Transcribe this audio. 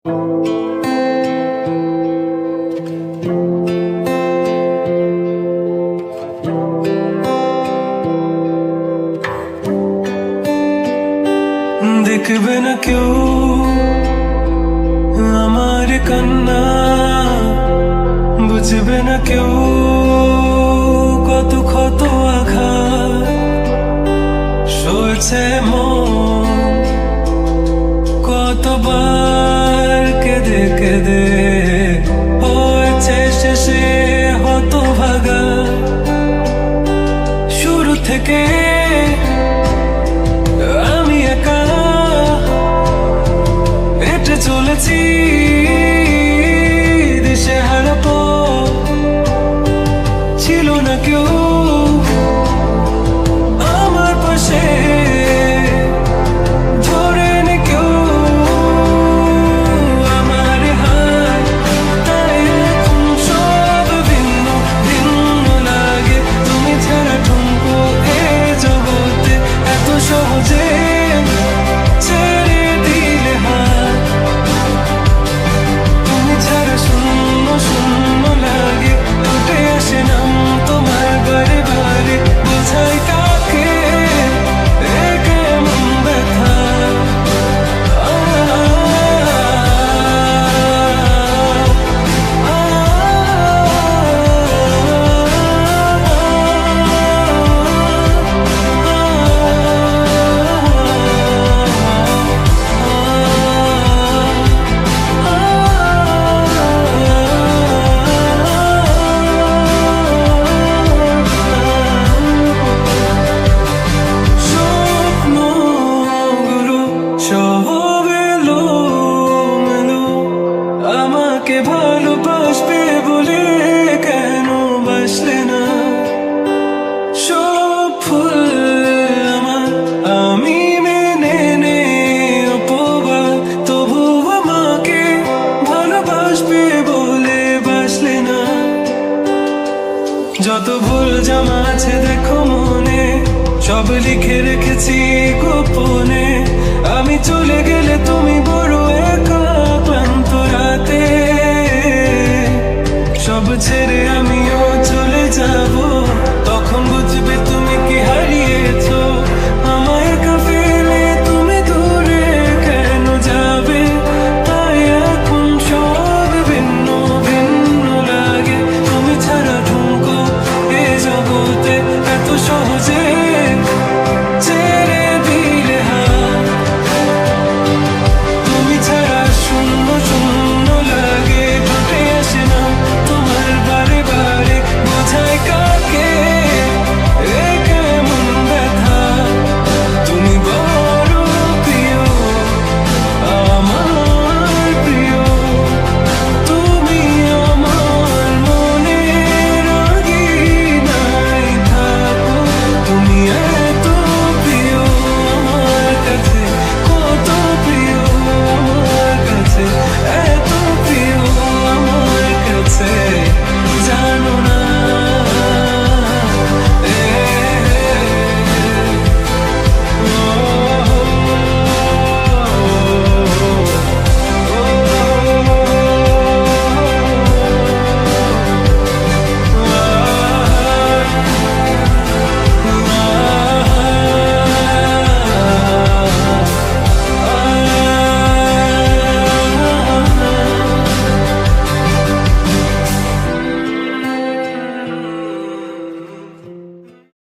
দেখবে না কেউ আমার কান্না, বুঝবে না কেউ কত ক্ষত আঘাত সয়েছে মন, কতবার কেঁদে কেঁদে হয়েছে শেষে হতভাগা। শুরু থেকে আমি একা হেঁটে চলেছি দিশেহারা পথ, ছিল না কেউ আমার পাশে, ধরে নে কেউ আমার হাত। তাই এখন সব ভিন্ন ভিন্ন লাগে, তুমি ছাড়া ঠুনকো এ জগতে এত সহজে ছেড়ে দিলে হাত। তুমি ছাড়া শূন্য শূন্য লাগে, উঠে আসে নাম তোমার বারে বারে, বোঝাই কাকে এ কেমন ব্যথা। স্বপ্নগুলো সব এলোমেলো, আমাকে ভালোবাসবে বলে কেন বাসলে না? সব ভুল আমার, আমি মেনে নে অপবাদ, তবু আমাকে ভালোবাসবে বলে বাসলে না। যত ভুল জামা আছে দেখো মনে, সব লিখে রেখেছি গোপনে। আমি চলে গেলে তুমি বড় একা